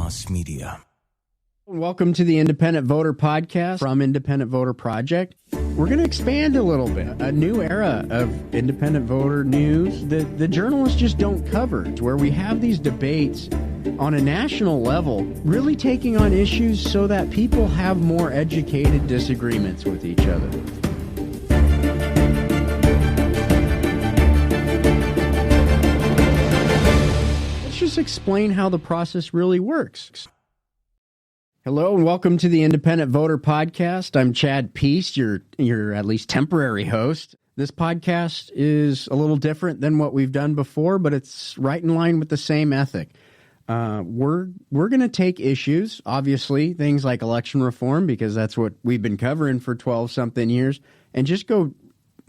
Moss Media. Welcome to the Independent Voter Podcast from Independent Voter Project. We're going to expand a little bit. A new era of independent voter news that the journalists just don't cover. It's where we have these debates on a national level, really taking on issues so that people have more educated disagreements with each other. Let's just explain how the process really works. Hello and welcome to the Independent Voter Podcast. I'm Chad Peace, your at least temporary host. This podcast is a little different than what we've done before, but it's right in line with the same ethic. We're going to take issues, obviously, things like election reform, because that's what we've been covering for 12-something years, and just go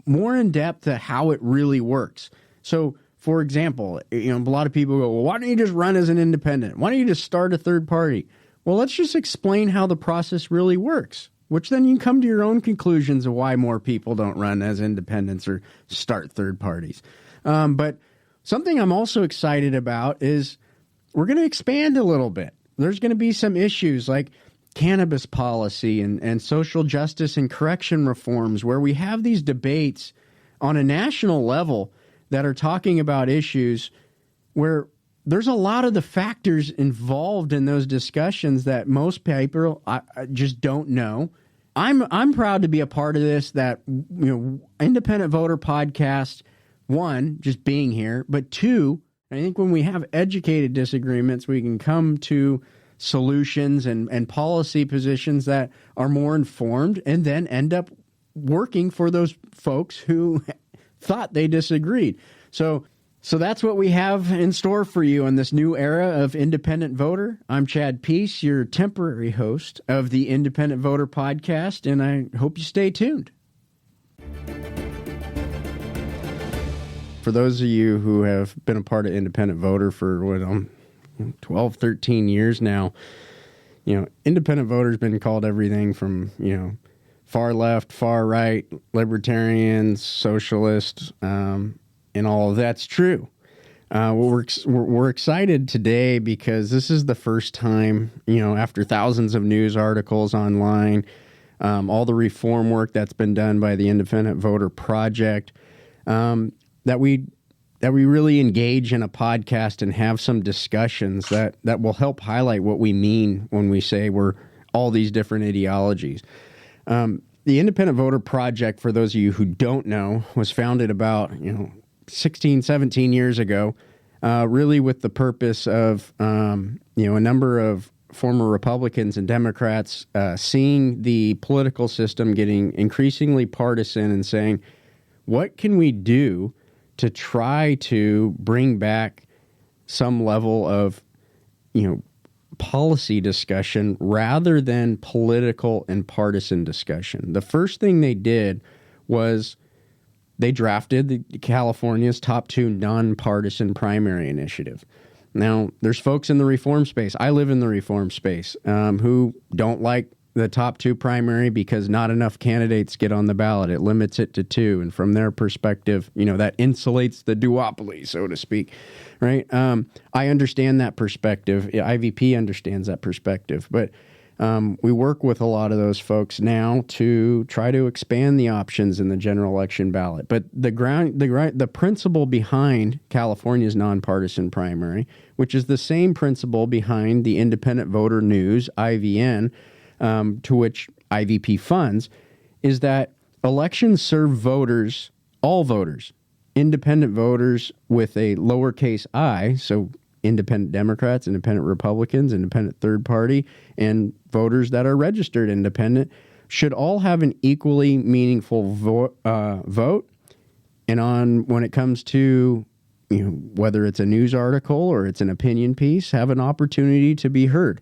more in depth to how it really works. So, for example, a lot of people go, well, why don't you just run as an independent? Why don't you just start a third party? Well, let's just explain how the process really works, which then you can come to your own conclusions of why more people don't run as independents or start third parties. But something I'm also excited about is we're going to expand a little bit. There's going to be some issues like cannabis policy and social justice and correction reforms where we have these debates on a national level that are talking about issues where there's a lot of the factors involved in those discussions that most people I just don't know. I'm proud to be a part of this, that Independent Voter Podcast, one, just being here, but two, I think when we have educated disagreements, we can come to solutions and policy positions that are more informed and then end up working for those folks who thought they disagreed. So that's what we have in store for you in this new era of Independent Voter. I'm Chad Peace, your temporary host of the Independent Voter Podcast, and I hope you stay tuned. For those of you who have been a part of Independent Voter for 12, 13 years now, Independent Voter's been called everything from, far left, far right, libertarians, socialists, and all of that's true. We're excited today because this is the first time, after thousands of news articles online, all the reform work that's been done by the Independent Voter Project, that we really engage in a podcast and have some discussions that will help highlight what we mean when we say we're all these different ideologies. The Independent Voter Project, for those of you who don't know, was founded about, 16, 17 years ago, really with the purpose of, a number of former Republicans and Democrats seeing the political system getting increasingly partisan and saying, what can we do to try to bring back some level of, policy discussion rather than political and partisan discussion? The first thing they did was they drafted California's top 2 nonpartisan primary initiative. Now, there's folks in the reform space, I live in the reform space, who don't like the top 2 primary because not enough candidates get on the ballot. It limits it to 2. And from their perspective, that insulates the duopoly, so to speak, right? I understand that perspective. IVP understands that perspective. But we work with a lot of those folks now to try to expand the options in the general election ballot. But the principle behind California's nonpartisan primary, which is the same principle behind the Independent Voter News, IVN, to which IVP funds, is that elections serve voters, all voters, independent voters with a lowercase I, so independent Democrats, independent Republicans, independent third party, and voters that are registered independent should all have an equally meaningful vote. And when it comes to whether it's a news article or it's an opinion piece, have an opportunity to be heard.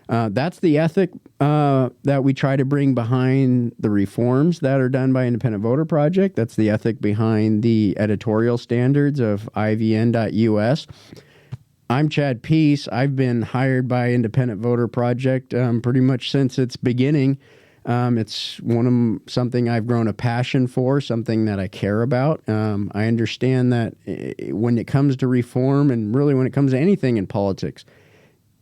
That's the ethic that we try to bring behind the reforms that are done by Independent Voter Project. That's the ethic behind the editorial standards of IVN.us. I'm Chad Peace. I've been hired by Independent Voter Project pretty much since its beginning. It's something I've grown a passion for, something that I care about. I understand that when it comes to reform, and really when it comes to anything in politics,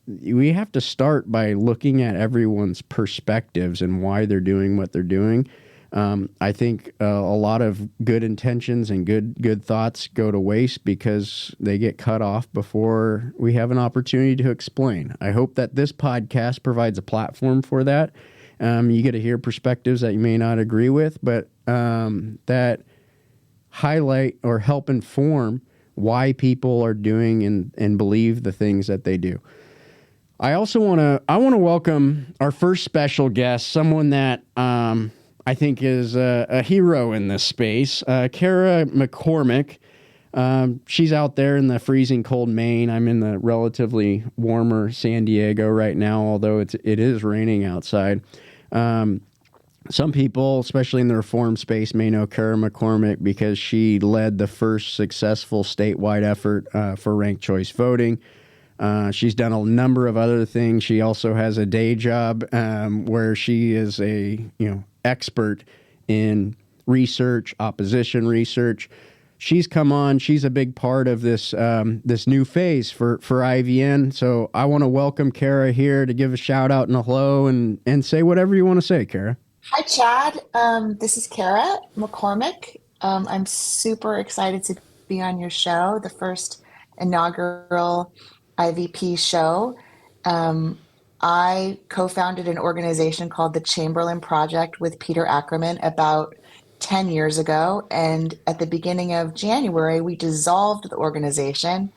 we have to start by looking at everyone's perspectives and why they're doing what they're doing. I think a lot of good intentions and good thoughts go to waste because they get cut off before we have an opportunity to explain. I hope that this podcast provides a platform for that. You get to hear perspectives that you may not agree with, but that highlight or help inform why people are doing and believe the things that they do. I also want to welcome our first special guest, someone that I think is a hero in this space, Kara McCormick. She's out there in the freezing cold Maine. I'm in the relatively warmer San Diego right now, although it is raining outside. Some people, especially in the reform space, may know Kara McCormick because she led the first successful statewide effort for ranked choice voting. She's done a number of other things. She also has a day job where she is a expert in research, opposition research. She's come on. She's a big part of this this new phase for IVN. So I want to welcome Kara here to give a shout out and a hello and say whatever you want to say, Kara. Hi, Chad. This is Kara McCormick. I'm super excited to be on your show, the first inaugural IVP show. I co-founded an organization called the Chamberlain Project with Peter Ackerman about 10 years ago. And at the beginning of January, we dissolved the organization.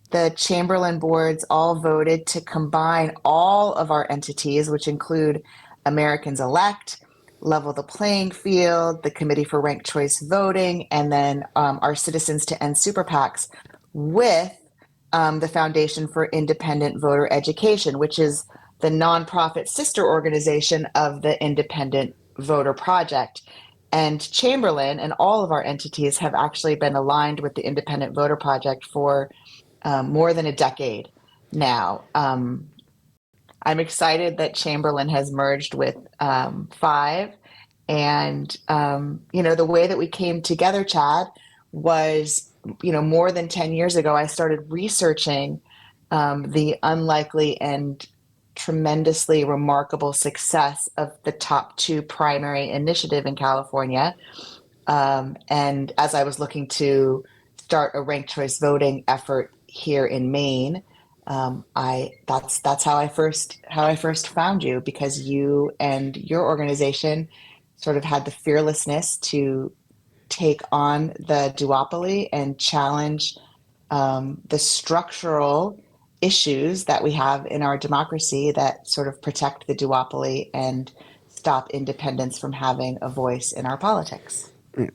The Chamberlain boards all voted to combine all of our entities, which include Americans Elect, Level the Playing Field, the Committee for Ranked Choice Voting, and then our Citizens to End Super PACs with the Foundation for Independent Voter Education, which is the nonprofit sister organization of the Independent Voter Project. And Chamberlain and all of our entities have actually been aligned with the Independent Voter Project for more than a decade now. I'm excited that Chamberlain has merged with Five. And, the way that we came together, Chad, was, more than 10 years ago, I started researching the unlikely and tremendously remarkable success of the Top 2 primary initiative in California. And as I was looking to start a ranked choice voting effort here in Maine, that's how I first found you, because you and your organization sort of had the fearlessness to take on the duopoly and challenge the structural issues that we have in our democracy that sort of protect the duopoly and stop independents from having a voice in our politics.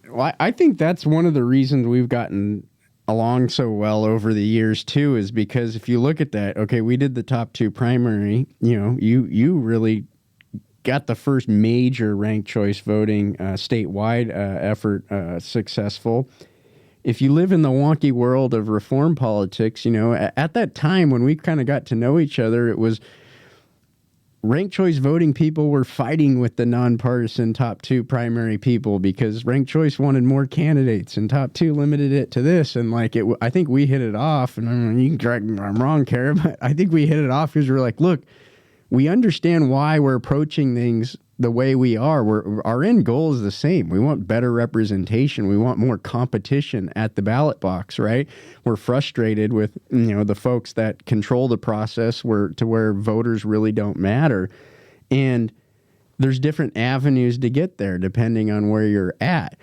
Well, I think that's one of the reasons we've gotten along so well over the years too, is because if you look at that, okay, we did the Top 2 primary, you really got the first major ranked choice voting statewide effort successful. If you live in the wonky world of reform politics, at that time when we kind of got to know each other, it was ranked choice voting people were fighting with the nonpartisan Top 2 primary people because ranked choice wanted more candidates and Top 2 limited it to this. And I think we hit it off, and you can correct me if I'm wrong, Kara, but I think we hit it off because we're like, look, we understand why we're approaching things the way we are. Our end goal is the same. We want better representation. We want more competition at the ballot box, right? We're frustrated with, the folks that control the process where voters really don't matter. And there's different avenues to get there depending on where you're at.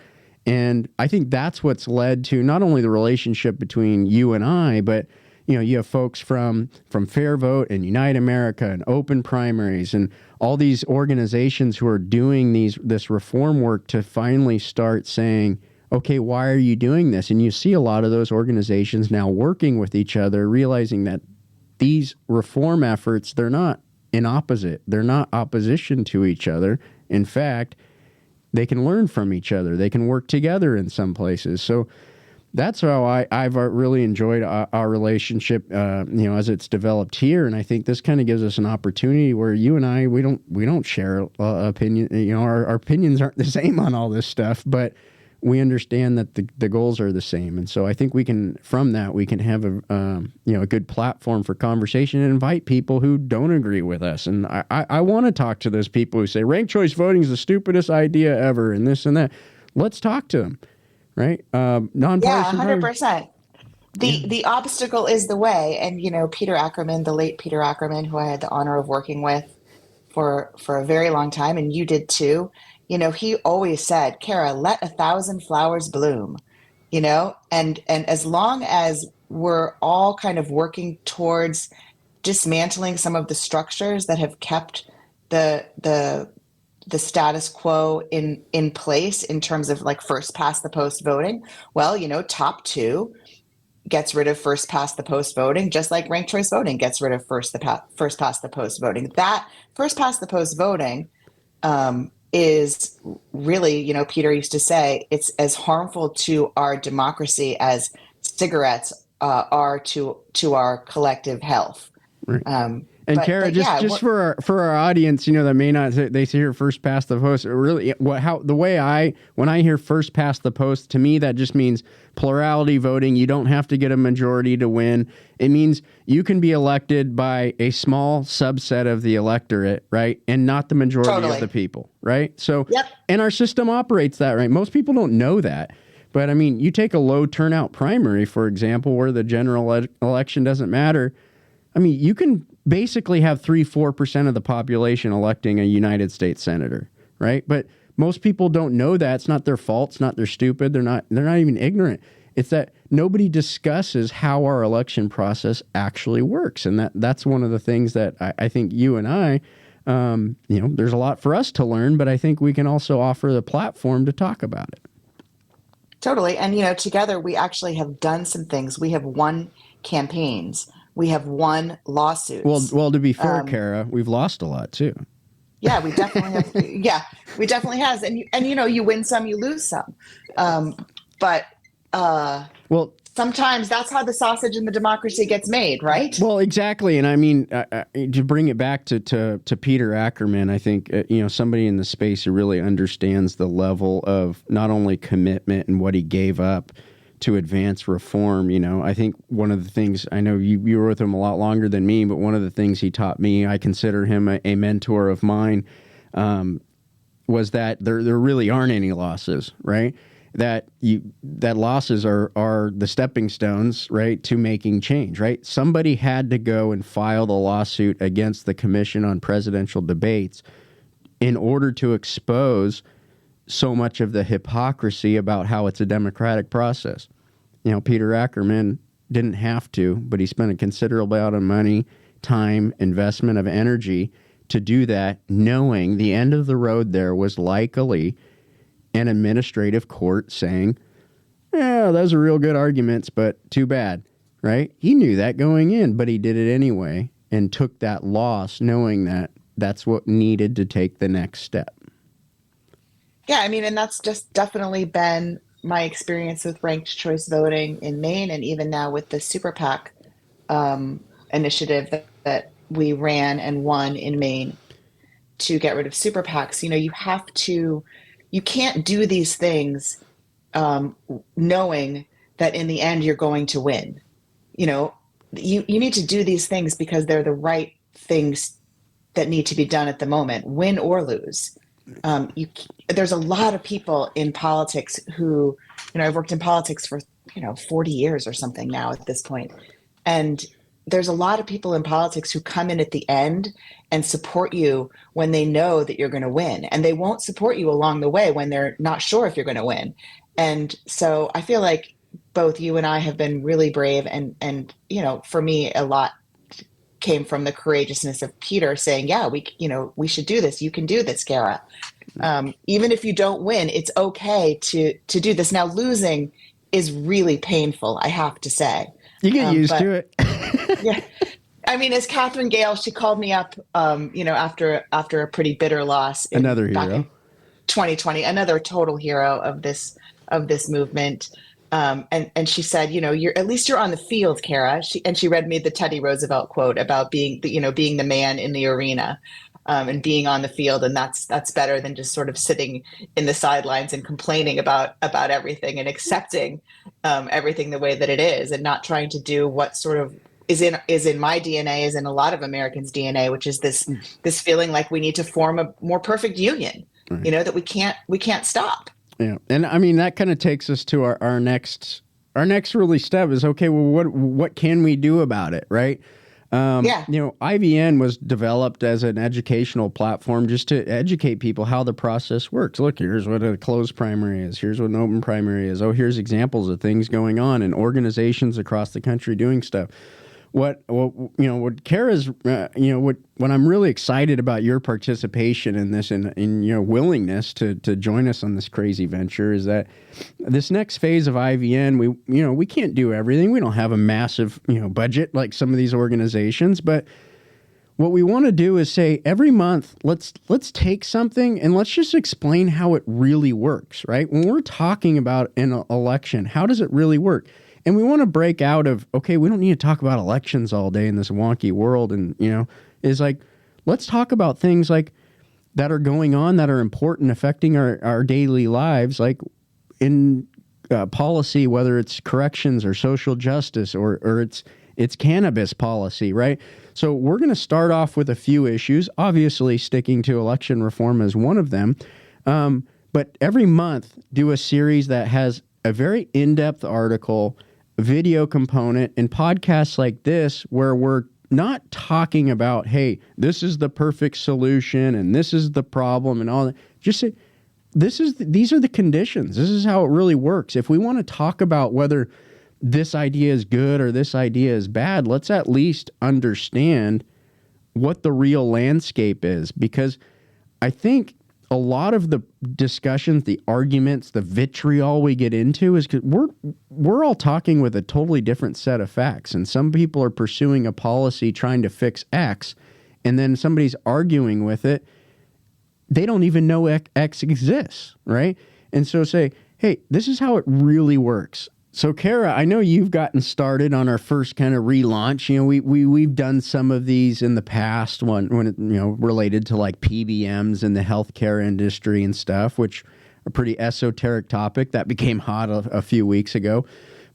And I think that's what's led to not only the relationship between you and I, but you have folks from Fair Vote and Unite America and Open Primaries and all these organizations who are doing this reform work to finally start saying, okay, why are you doing this? And you see a lot of those organizations now working with each other, realizing that these reform efforts, they're not they're not opposition to each other. In fact, they can learn from each other. They can work together in some places. So that's how I've really enjoyed our relationship, as it's developed here. And I think this kind of gives us an opportunity where you and I, we don't share opinion. Our opinions aren't the same on all this stuff, but we understand that the goals are the same. And so I think we can, from that, we can have a good platform for conversation and invite people who don't agree with us. And I want to talk to those people who say ranked choice voting is the stupidest idea ever and this and that. Let's talk to them, right? Yeah, Nonpartisan. 100%. Yeah. The obstacle is the way. And, Peter Ackerman, the late Peter Ackerman, who I had the honor of working with for a very long time, and you did too, he always said, Kara, let 1,000 flowers bloom, and as long as we're all kind of working towards dismantling some of the structures that have kept the status quo in place in terms of like first past the post voting, well, top two gets rid of first past the post voting, just like ranked choice voting gets rid of first past the post voting. That first past the post voting is really, Peter used to say, it's as harmful to our democracy as cigarettes are to our collective health. Right. And Kara, just for our audience, that may not, they hear first past the post. Really, when I hear first past the post, to me that just means plurality voting. You don't have to get a majority to win. It means you can be elected by a small subset of the electorate, right, and not the majority of the people, right? So, yep. And our system operates that, right? Most people don't know that. But I mean, you take a low turnout primary, for example, where the general election doesn't matter. I mean, you can basically have 3-4% of the population electing a United States senator, right? But most people don't know that. It's not their fault. It's not they're stupid. They're not even ignorant. It's that nobody discusses how our election process actually works. And that's one of the things that I think you and I, there's a lot for us to learn, but I think we can also offer the platform to talk about it. Totally. And, together we actually have done some things. We have won campaigns. We have won lawsuits. Well, to be fair, Kara, we've lost a lot too. Yeah, we definitely have. Yeah, we definitely has. And you win some, you lose some. But sometimes that's how the sausage in the democracy gets made, right? Well, exactly. And I mean, to bring it back to Peter Ackerman, I think, somebody in the space who really understands the level of not only commitment and what he gave up to advance reform. I think one of the things, I know you were with him a lot longer than me, but one of the things he taught me, I consider him a mentor of mine, was that there really aren't any losses, right? That losses are the stepping stones, right, to making change, right? Somebody had to go and file the lawsuit against the Commission on Presidential Debates in order to expose so much of the hypocrisy about how it's a democratic process. Peter Ackerman didn't have to, but he spent a considerable amount of money, time, investment of energy to do that, knowing the end of the road there was likely an administrative court saying, yeah, those are real good arguments, but too bad, right? He knew that going in, but he did it anyway and took that loss knowing that that's what needed to take the next step. Yeah, I mean, and that's just definitely been my experience with ranked choice voting in Maine, and even now with the Super PAC initiative that we ran and won in Maine to get rid of Super PACs. You can't do these things knowing that in the end you're going to win. You need to do these things because they're the right things that need to be done at the moment, win or lose. There's a lot of people in politics who, I've worked in politics for, 40 years or something now at this point. And there's a lot of people in politics who come in at the end and support you when they know that you're going to win. And they won't support you along the way when they're not sure if you're going to win. And so I feel like both you and I have been really brave. And for me, a lot came from the courageousness of Peter saying, yeah, we should do this. You can do this, Kara. Even if you don't win, it's okay to do this. Now, losing is really painful, I have to say. You get used to it. Yeah. I mean, as Catherine Gale, she called me up, after a pretty bitter loss. Another back hero. in 2020, another total hero of this movement. And she said, at least you're on the field, Kara. She read me the Teddy Roosevelt quote about being the man in the arena. and being on the field, and that's better than just sort of sitting in the sidelines and complaining about everything and accepting everything the way that it is, and not trying to do what sort of is in my DNA, is in a lot of Americans' DNA, which is this feeling like we need to form a more perfect union, Right. that we can't stop. Yeah, and I mean that kind of takes us to our next really step is, okay, well, what can we do about it, right? Yeah. IVN was developed as an educational platform just to educate people how the process works. Look, here's what a closed primary is. Here's what an open primary is. Oh, here's examples of things going on and organizations across the country doing stuff. What Kara's, what I'm really excited about your participation in this and in your willingness to join us on this crazy venture is that this next phase of IVN, we can't do everything. We don't have a massive, budget like some of these organizations, but what we want to do is say every month, let's take something and let's just explain how it really works, right? When we're talking about an election, how does it really work? And we want to break out of, okay, we don't need to talk about elections all day in this wonky world. And, is like, let's talk about things like that are going on that are important, affecting our daily lives, like in policy, whether it's corrections or social justice or it's cannabis policy, right? So we're going to start off with a few issues, obviously sticking to election reform as one of them. But every month do a series that has a very in-depth article, video component, and podcasts like this where we're not talking about, hey, this is the perfect solution and this is the problem and all that. Just say, these are the conditions. This is how it really works. If we want to talk about whether this idea is good or this idea is bad, let's at least understand what the real landscape is, because I think a lot of the discussions, the arguments, the vitriol we get into is because we're all talking with a totally different set of facts. And some people are pursuing a policy trying to fix X, and then somebody's arguing with it. They don't even know X exists, right? And so say, hey, this is how it really works. So, Kara, I know you've gotten started on our first kind of relaunch. We've done some of these in the past when it, related to like PBMs and the healthcare industry and stuff, which are a pretty esoteric topic that became hot a few weeks ago.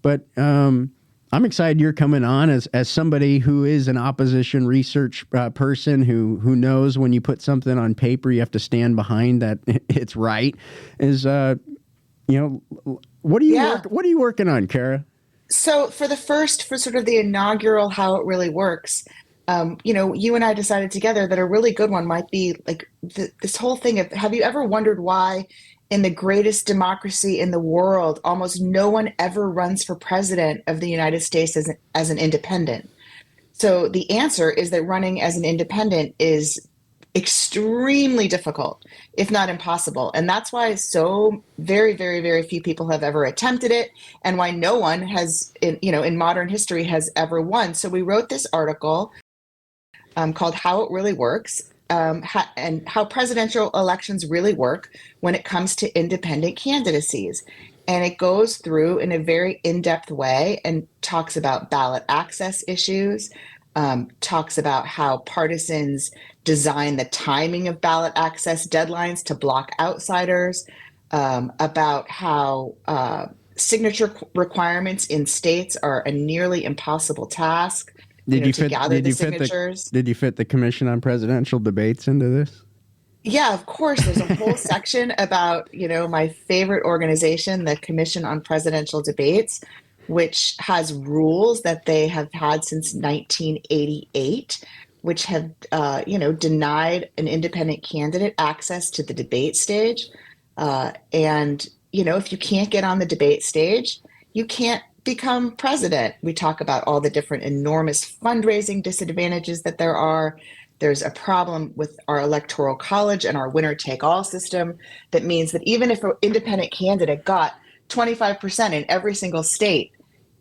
But I'm excited you're coming on as somebody who is an opposition research person who knows when you put something on paper, you have to stand behind that it's right. What are you working on, Kara? So for sort of the inaugural How It Really Works, you and I decided together that a really good one might be like this whole thing of, have you ever wondered why in the greatest democracy in the world, almost no one ever runs for president of the United States as an independent? So the answer is that running as an independent is extremely difficult, if not impossible. And that's why so very, very, very few people have ever attempted it, and why no one has, in modern history, has ever won. So we wrote this article called How It Really Works, and how presidential elections really work when it comes to independent candidacies. And it goes through in a very in-depth way and talks about ballot access issues, talks about how partisans design the timing of ballot access deadlines to block outsiders, about how signature requirements in states are a nearly impossible task. Did you fit the Commission on Presidential Debates into this? Yeah, of course. There's a whole section about, my favorite organization, the Commission on Presidential Debates, which has rules that they have had since 1988, which have, denied an independent candidate access to the debate stage. And if you can't get on the debate stage, you can't become president. We talk about all the different enormous fundraising disadvantages that there are. There's a problem with our electoral college and our winner-take-all system that means that even if an independent candidate got 25% in every single state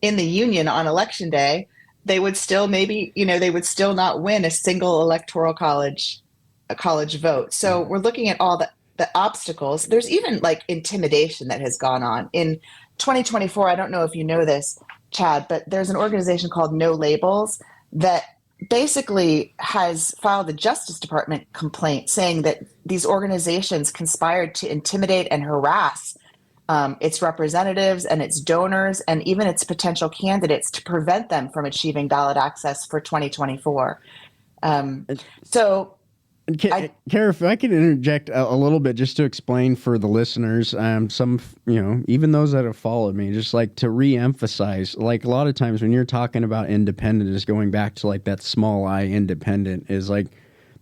in the union on election day, they would still not win a single electoral college vote. So we're looking at all the obstacles. There's even like intimidation that has gone on. In 2024, I don't know if you know this, Chad, but there's an organization called No Labels that basically has filed a Justice Department complaint saying that these organizations conspired to intimidate and harass its representatives and its donors and even its potential candidates to prevent them from achieving ballot access for 2024. Um, so I, Kara, if I could interject a little bit just to explain for the listeners, some, even those that have followed me, just like to re-emphasize, like a lot of times when you're talking about independent, is going back to like that small I independent is like,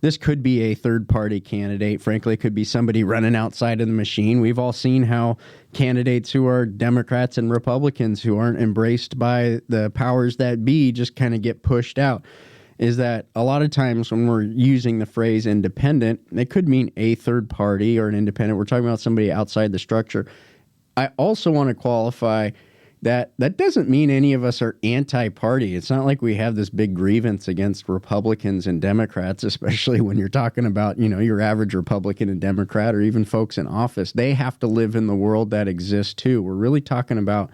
this could be a third party candidate. Frankly, it could be somebody running outside of the machine. We've all seen how candidates who are Democrats and Republicans who aren't embraced by the powers that be just kind of get pushed out. Is that a lot of times when we're using the phrase independent, it could mean a third party or an independent. We're talking about somebody outside the structure. I also want to qualify that doesn't mean any of us are anti-party. It's not like we have this big grievance against Republicans and Democrats, especially when you're talking about, your average Republican and Democrat or even folks in office. They have to live in the world that exists too. We're really talking about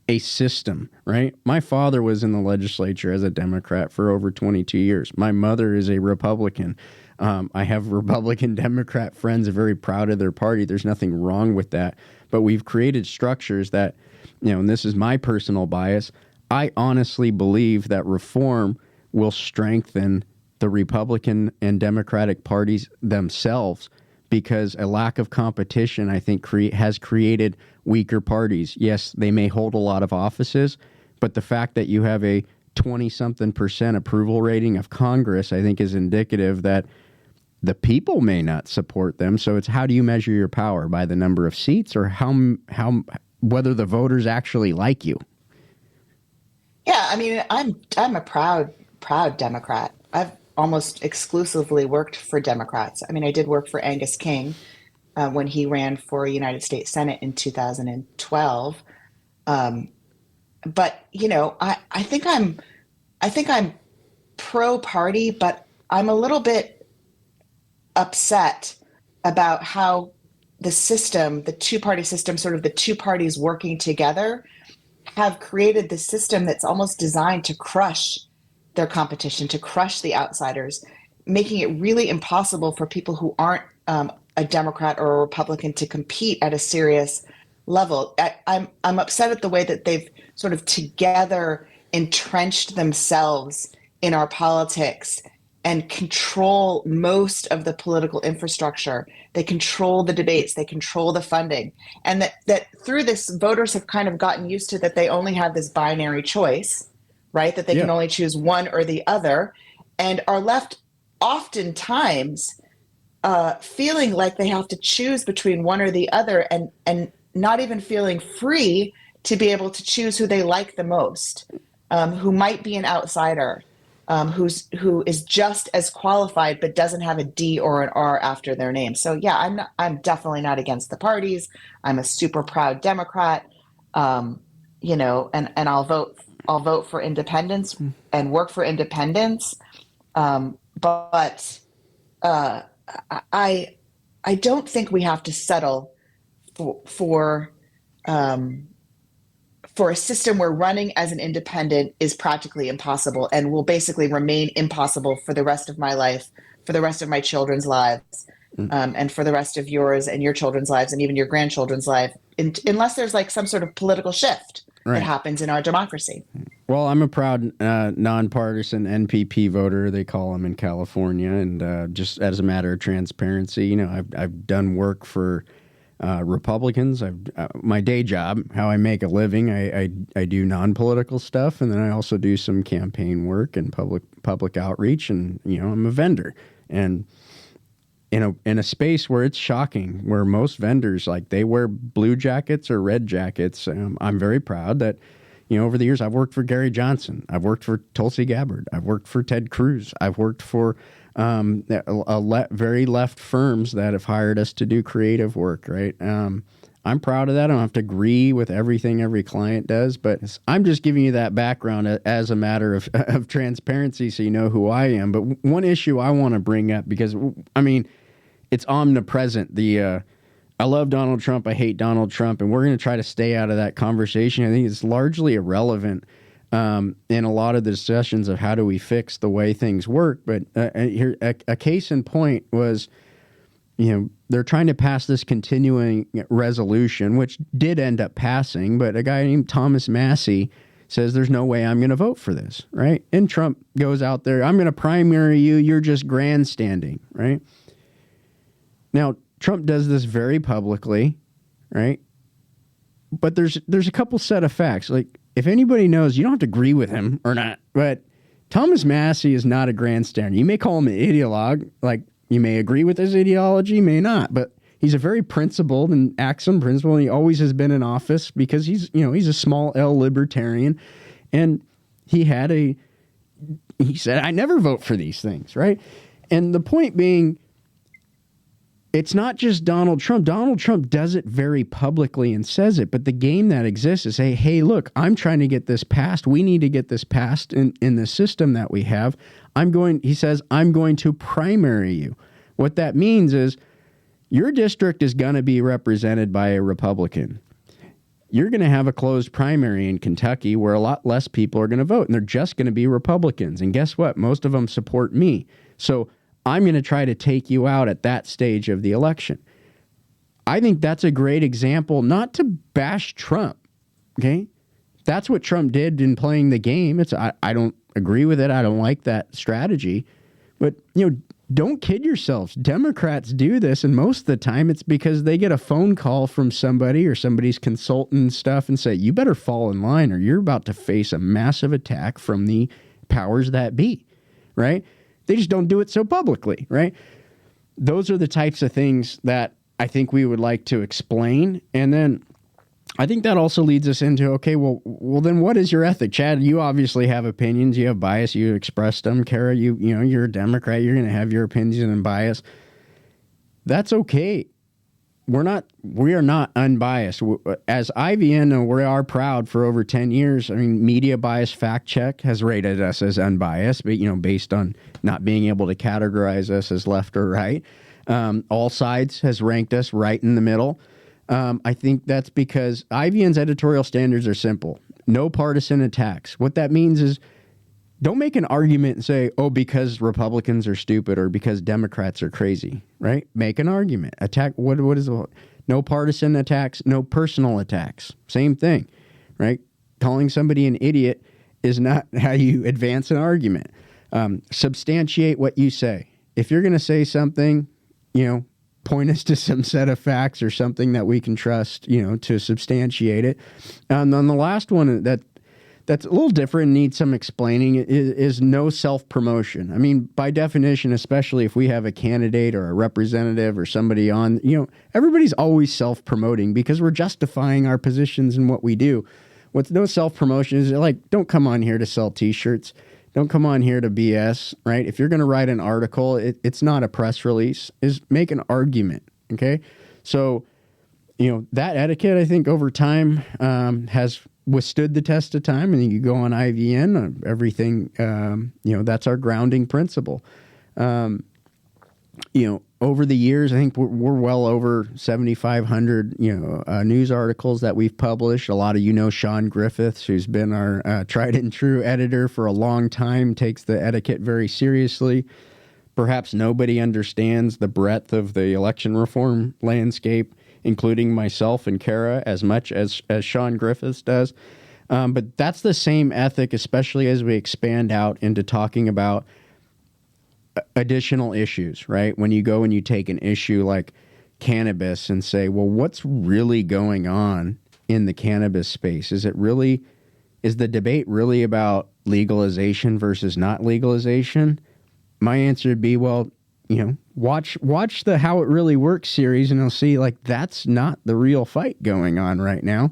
a system, right? My father was in the legislature as a Democrat for over 22 years. My mother is a Republican. I have Republican Democrat friends, are very proud of their party. There's nothing wrong with that. But we've created structures that, and this is my personal bias, I honestly believe that reform will strengthen the Republican and Democratic parties themselves, because a lack of competition, I think, has created weaker parties. Yes, they may hold a lot of offices, but the fact that you have a 20-something% approval rating of Congress, I think, is indicative that the people may not support them. So it's, how do you measure your power? By the number of seats, or how whether the voters actually like you? yeah, I mean, I'm a proud Democrat. I've almost exclusively worked for Democrats. I mean, I did work for Angus King when he ran for United States Senate in 2012. But I think I'm pro party, but I'm a little bit upset about how the system, the two party system, sort of the two parties working together, have created this system that's almost designed to crush their competition, to crush the outsiders, making it really impossible for people who aren't a Democrat or a Republican to compete at a serious level. I'm upset at the way that they've sort of together entrenched themselves in our politics and control most of the political infrastructure. They control the debates, they control the funding. And that through this, voters have kind of gotten used to that they only have this binary choice, right? That they Yeah. can only choose one or the other, and are left oftentimes feeling like they have to choose between one or the other, and not even feeling free to be able to choose who they like the most, who might be an outsider, who is just as qualified but doesn't have a D or an R after their name. So yeah, I'm definitely not against the parties. I'm a super proud Democrat, and I'll vote for independence and work for independence. But I I don't think we have to settle for for um, for a system where running as an independent is practically impossible and will basically remain impossible for the rest of my life, for the rest of my children's lives, and for the rest of yours and your children's lives, and even your grandchildren's life, unless there's like some sort of political shift that Right. happens in our democracy. Well, I'm a proud nonpartisan NPP voter, they call them in California, and just as a matter of transparency, I've done work for Republicans. My day job, how I make a living, I do non-political stuff, and then I also do some campaign work and public outreach, and I'm a vendor, and in a space where it's shocking, where most vendors, like, they wear blue jackets or red jackets. I'm very proud that, over the years, I've worked for Gary Johnson. I've worked for Tulsi Gabbard. I've worked for Ted Cruz. I've worked for very left firms that have hired us to do creative work, right? I'm proud of that. I don't have to agree with everything every client does, but I'm just giving you that background as a matter of transparency so you know who I am. But one issue I want to bring up, because, it's omnipresent. I love Donald Trump. I hate Donald Trump. And we're going to try to stay out of that conversation. I think it's largely irrelevant. in a lot of the discussions of how do we fix the way things work. But here, a case in point was, they're trying to pass this continuing resolution, which did end up passing, but a guy named Thomas Massey says there's no way I'm going to vote for this, right? And Trump goes out there, I'm going to primary you, you're just grandstanding, right? Now, Trump does this very publicly, right? But there's a couple set of facts. Like, if anybody knows, you don't have to agree with him or not, but Thomas Massey is not a grandstander. You may call him an ideologue, like you may agree with his ideology, may not, but he's a very principled and acts on principle, and he always has been in office because he's a small L libertarian, and he said, I never vote for these things, right? And the point being, it's not just Donald Trump. Donald Trump does it very publicly and says it, but the game that exists is, hey, look, I'm trying to get this passed. We need to get this passed in the system that we have. He says, I'm going to primary you. What that means is your district is going to be represented by a Republican. You're going to have a closed primary in Kentucky where a lot less people are going to vote, and they're just going to be Republicans. And guess what? Most of them support me. So I'm going to try to take you out at that stage of the election. I think that's a great example, not to bash Trump, okay? That's what Trump did in playing the game. I don't agree with it. I don't like that strategy. But, don't kid yourselves. Democrats do this, and most of the time it's because they get a phone call from somebody or somebody's consultant and stuff and say, you better fall in line or you're about to face a massive attack from the powers that be, right? They just don't do it so publicly, right? Those are the types of things that I think we would like to explain. And then I think that also leads us into, okay, well, then what is your ethic? Chad, you obviously have opinions. You have bias. You expressed them. Kara, you're a Democrat. You're going to have your opinions and bias. That's okay. We are not unbiased. As IVN, we are proud for over 10 years. I mean, Media Bias Fact Check has rated us as unbiased, but, based on not being able to categorize us as left or right. All Sides has ranked us right in the middle. I think that's because IVN's editorial standards are simple. No partisan attacks. What that means is don't make an argument and say, oh, because Republicans are stupid or because Democrats are crazy, right? Make an argument. Attack. What is it? No partisan attacks, no personal attacks. Same thing, right? Calling somebody an idiot is not how you advance an argument. Substantiate what you say. If you're going to say something, point us to some set of facts or something that we can trust, to substantiate it. And then the last one that's a little different and needs some explaining is no self-promotion. I mean, by definition, especially if we have a candidate or a representative or somebody on, everybody's always self-promoting because we're justifying our positions and what we do. What's no self-promotion is like, don't come on here to sell T-shirts. Don't come on here to BS, right? If you're going to write an article, it's not a press release. Is make an argument, okay? So, that etiquette, I think, over time has withstood the test of time. And you go on IVN, everything, that's our grounding principle. Over the years, I think we're well over 7,500, news articles that we've published. A lot of, Sean Griffiths, who's been our tried and true editor for a long time, takes the etiquette very seriously. Perhaps nobody understands the breadth of the election reform landscape, including myself and Kara, as much as Sean Griffiths does. But that's the same ethic, especially as we expand out into talking about additional issues, right? When you go and you take an issue like cannabis and say, well, what's really going on in the cannabis space? Is the debate really about legalization versus not legalization? My answer would be, well, watch the How It Really Works series and you'll see that's not the real fight going on right now.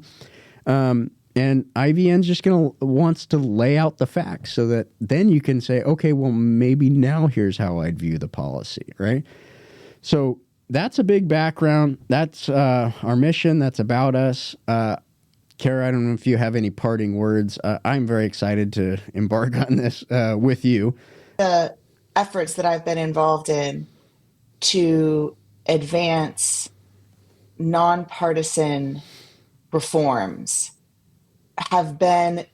And IVN's just wants to lay out the facts so that then you can say, okay, well, maybe now here's how I'd view the policy, right? So that's a big background. That's our mission. That's about us. Kara, I don't know if you have any parting words. I'm very excited to embark on this with you. The efforts that I've been involved in to advance nonpartisan reforms have been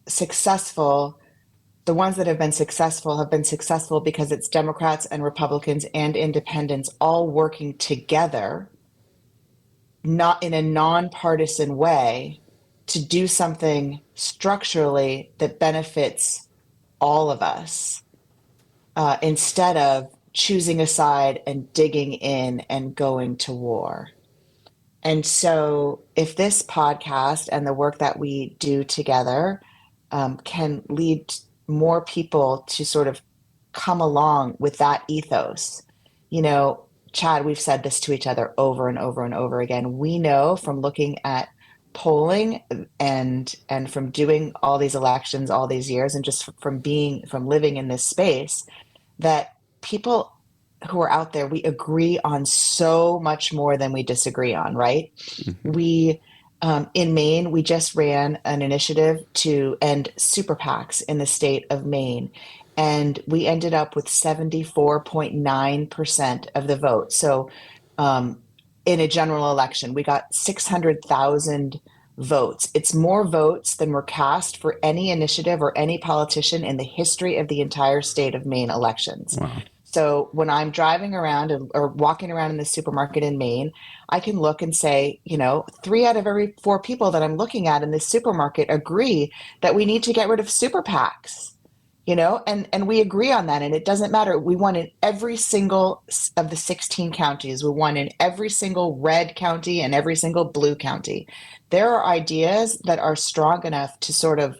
successful, the ones that have been successful because it's Democrats and Republicans and independents all working together, not in a nonpartisan way, to do something structurally that benefits all of us, instead of choosing a side and digging in and going to war. And so, if this podcast and the work that we do together can lead more people to sort of come along with that ethos, you know, Chad, we've said this to each other over and over and over again. We know from looking at polling and from doing all these elections all these years and just from living in this space that people who are out there, we agree on so much more than we disagree on, right? Mm-hmm. We, in Maine, we just ran an initiative to end super PACs in the state of Maine. And we ended up with 74.9% of the vote. So, in a general election, we got 600,000 votes. It's more votes than were cast for any initiative or any politician in the history of the entire state of Maine elections. Wow. So when I'm driving around or walking around in the supermarket in Maine, I can look and say, you know, 3 out of every 4 people that I'm looking at in this supermarket agree that we need to get rid of super PACs, you know, and we agree on that. And it doesn't matter. We won in every single of the 16 counties. We won in every single red county and every single blue county. There are ideas that are strong enough to sort of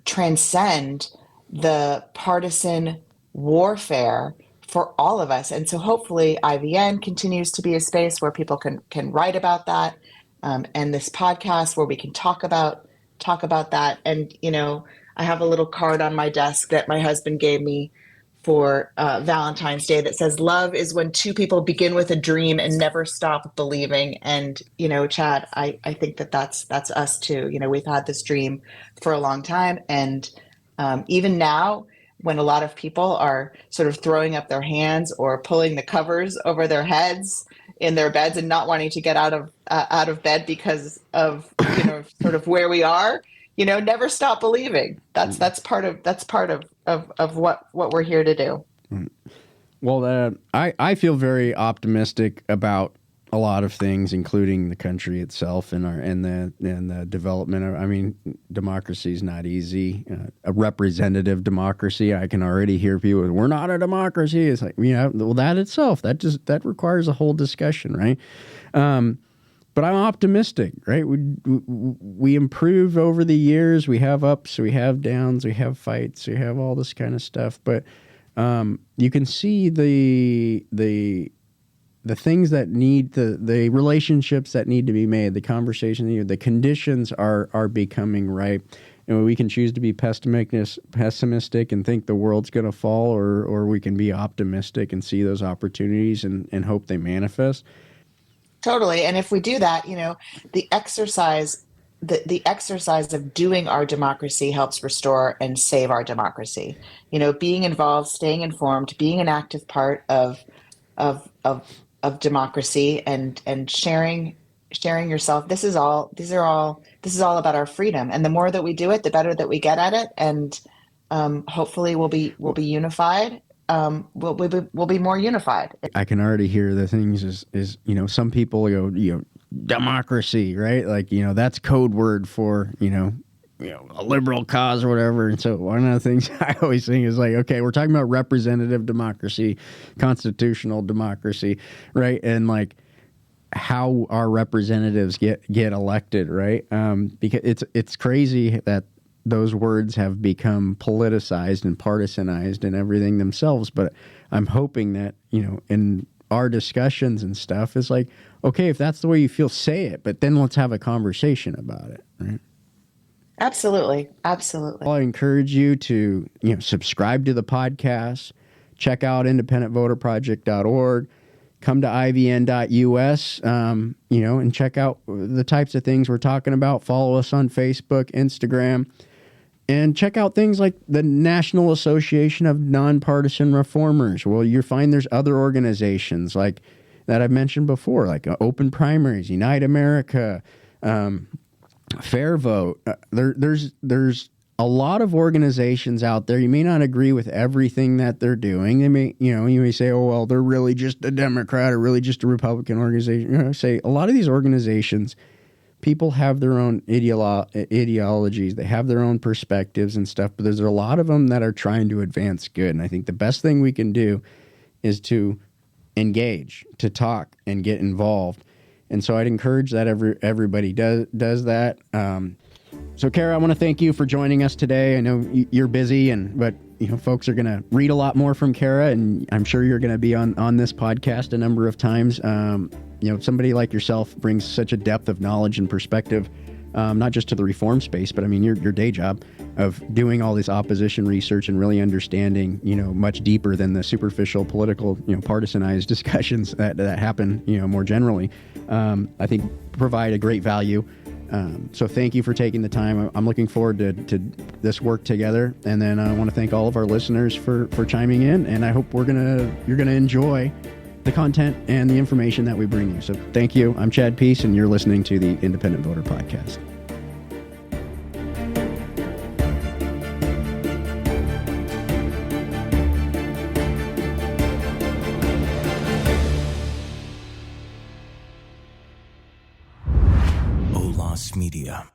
transcend the partisan warfare for all of us. And so hopefully IVN continues to be a space where people can write about that, and this podcast where we can talk about that. And you know, I have a little card on my desk that my husband gave me for Valentine's Day that says, "Love is when 2 people begin with a dream and never stop believing." And you know, Chad, I think that that's us too. You know, we've had this dream for a long time, and even now, when a lot of people are sort of throwing up their hands or pulling the covers over their heads in their beds and not wanting to get out of bed because of, you know, sort of where we are, you know, never stop believing. That's part of what we're here to do. Well, I feel very optimistic about a lot of things, including the country itself and the development of. I mean, democracy is not easy. A representative democracy, I can already hear people. We're not a democracy. It's like, you know, well, that itself that requires a whole discussion, right? But I'm optimistic, right? We improve over the years. We have ups, we have downs, we have fights, we have all this kind of stuff. But you can see the things that need the relationships that need to be made, the conversation, the conditions are becoming ripe. And we can choose to be pessimistic and think the world's going to fall, or we can be optimistic and see those opportunities and hope they manifest. Totally. And if we do that, you know, the exercise of doing our democracy helps restore and save our democracy. You know, being involved, staying informed, being an active part of democracy and sharing yourself. This is all about our freedom. And the more that we do it, the better that we get at it. And hopefully we'll be unified. We'll be more unified. I can already hear the things is, you know, some people go, you know, democracy, right? Like, you know, that's code word for, you know, a liberal cause or whatever. And so one of the things I always think is like, okay, we're talking about representative democracy, constitutional democracy, right? And like how our representatives get elected, right? Because it's crazy that those words have become politicized and partisanized and everything themselves. But I'm hoping that, you know, in our discussions and stuff is like, okay, if that's the way you feel, say it, but then let's have a conversation about it, right? Absolutely. Well, I encourage you to, you know, subscribe to the podcast, check out independentvoterproject.org, come to ivn.us, you know, and check out the types of things we're talking about. Follow us on Facebook, Instagram, and check out things like the National Association of Nonpartisan Reformers. Well, you'll find there's other organizations like that I've mentioned before, like Open Primaries, Unite America, Fair vote. There's a lot of organizations out there. You may not agree with everything that they're doing. They may, you may say, oh, well, they're really just a Democrat or really just a Republican organization. Say a lot of these organizations, people have their own ideologies. They have their own perspectives and stuff, but there's a lot of them that are trying to advance good. And I think the best thing we can do is to engage, to talk and get involved. And so I'd encourage that everybody does that. So, Kara, I want to thank you for joining us today. I know you're busy, but folks are going to read a lot more from Kara, and I'm sure you're going to be on this podcast a number of times. Somebody like yourself brings such a depth of knowledge and perspective, not just to the reform space, but I mean your day job of doing all this opposition research and really understanding, much deeper than the superficial political, partisanized discussions that happen, more generally. I think provide a great value. So thank you for taking the time. I'm looking forward to this work together. And then I want to thank all of our listeners for chiming in. And I hope you're gonna enjoy the content and the information that we bring you. So thank you. I'm Chad Peace, and you're listening to the Independent Voter Podcast. Media.